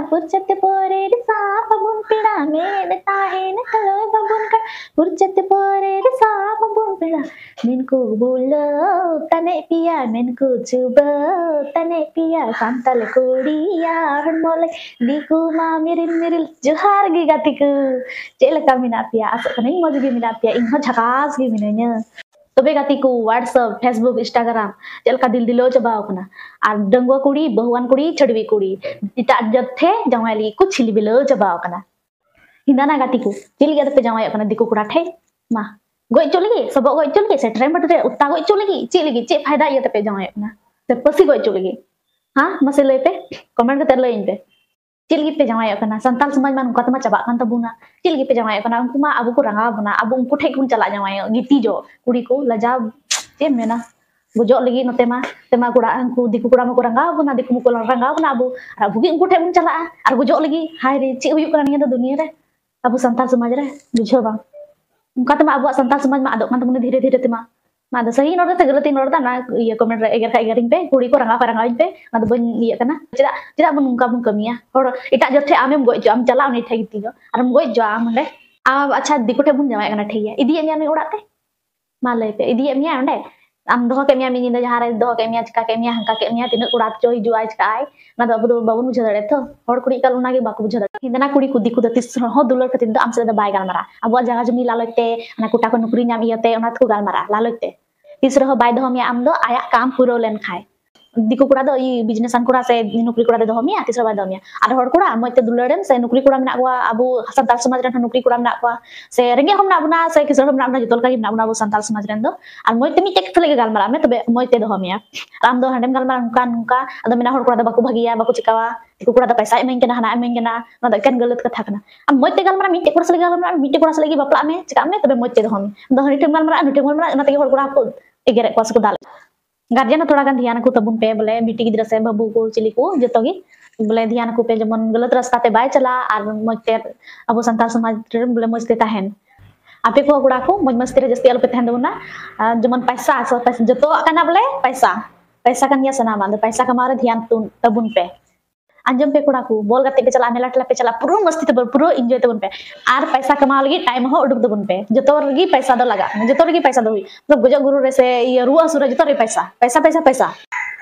पुरचत पोरे सा babun pida me tahe ne kalo babun ka पुरचत पोरे सा babun pida menku bolo tane pia menku cuba tane pia santal kudiya mole diku ma miril miril johar gi gatiku celaka mina pia asok kanai moj gi mina pia inho झकास gi minanya तबे गतिकू WhatsApp Facebook Instagram चलका दिल दिलो चबाव कना are डंगवा कुड़ी बहुवान कुड़ी छड़वी कुड़ी इटा जथे जवाली कुछ छिली बिलो चबाव कना हिंदाना गतिकू चिल गया पे जवाय कना दिकू कुड़ा ठे मा गोय चलगी सब गोय चलगी से ट्रेन बटरे उत्ता गोय चलगी चिलगी चे फायदा ये पे जवाय कना ते पसी गोय चलगी हां मसे ले पे कमेंट कते ले इन पे चिलगी पे जवाय कना संताल समाज मान उनका तमा चबा कान तबुना चिलगी पे जवाय कना उनको मा अबु को रंगा बना अबु उनको ठेक कुन चला जवाय गिती जो कुड़ी को लजा चे मेना बुजो लगी नते मा तेमा कुड़ा उनको दिकु कुड़ा मा को रंगा बना दिकु को रंगा बना अबु अबु गी उनको ठेक कुन चला आर बुजो लगी हाय रे चे हुयु कना निया दुनिया रे अबु संताल समाज रे बुझो बा उनका तमा अबु संताल समाज मा आदो कान तमुने धीरे धीरे तेमा मा द सही नोर ते गलती नोर दा ना ये कमेंट रे एगर का एगरिंग पे कुड़ी को रंगा पे ना बन ये कना चेदा चेदा बन उनका बन कमिया और इटा जथे आमेम गोय जो आम चला उनी ठे गिती जो आर हम गोय जो आम ले आ अच्छा दिको ठे बुन जमाय कना ठे या इदी एमिया मे ओड़ा ते मा ले पे इदी एमिया ओंडे आम दोह के मिया मिनी जहां रे दोह के मिया चका के मिया हंका के मिया तिन उड़ा चो हिजु आज का आय ना दो अब बाबुन बुझ दड़े तो और कुड़ी कल उना के बाकु बुझ दड़े हिंदना कुड़ी कुदी कुद तिस हो दुलर कतिन आम से बाय गालमारा अब जगह जमी लालते ना कुटा को नुकरी नाम इयते ओना को गालमारा लालते तीसरा हो बाय दहमिया आम दो आया काम पूरा लेन खाए दिको कुड़ा दो ई बिजनेस अन कुड़ा से नुकरी कुड़ा दे दहमिया तीसरा बाय दहमिया आर हर कुड़ा मते दुलड़ेन से नुकरी कुड़ा मेना गवा अबु संताल समाज रे नुकरी कुड़ा मेना गवा से रेंगे हम ना बुना से किसर हम ना जतल का ना बुना अबु संताल समाज रे दो आर मते मी टेक थले गालमारा मे तबे मते दहमिया आम दो हंडेम गालमारा नुका नुका अद मेना हर कुड़ा दो बाकु भागिया बाकु चिकावा दिको कुड़ा दो पैसा एमें केना हना एमें केना ना द केन गलत कथा कना आम मते गालमारा मी टेक कुड़ा से गालमारा मी टेक कुड़ा से लगी बापला में चिका में तबे मते दहमी दो हनी टेक गालमारा नु टेक गालमारा ना तगे हर कुड़ा को एगेरे को से को दाल गार्जियन थोड़ा गान ध्यान को तबुन पे बोले बेटी गिद्रा से बाबू को चिली को जतो गी बोले ध्यान को पे जमन गलत रास्ता ते बाय चला आर मते अबो संताल समाज रे बोले मस्ते ताहेन आपे को गुड़ा को मज मस्ती रे जस्ती अल पे तहन दोना जमन पैसा जतो काना बोले पैसा पैसा kan ya sana मान पैसा कमारे ध्यान तबुन पे अंजम पे कुड़ा को बोल गते पे चला मेला टला पे चला पुरो मस्ती ते पुरो एंजॉय तबुन पे आर पैसा कमा लगी टाइम हो उडुक तबुन पे जतो रगी पैसा दो लगा जतो रगी पैसा दो हुई तो गजो गुरु रे से ये रुआ सुरा जतो रे पैसा पैसा पैसा पैसा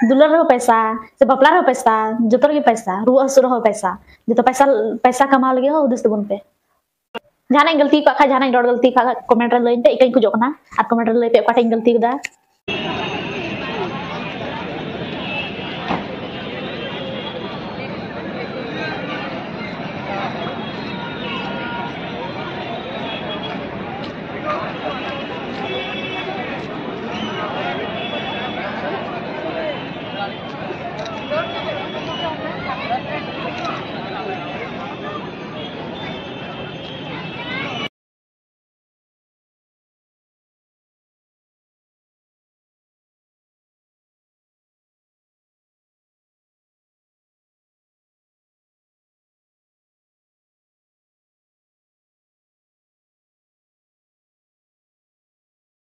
दुलर रो पैसा से बपला रो पैसा जतो रगी पैसा रुआ सुरा हो पैसा जतो पैसा पैसा कमा लगी हो उदस तबुन पे जाना गलती का खा जाना डर गलती का कमेंट रे लइन पे इकई को जोकना आ कमेंट रे ले पे काटे गलती दा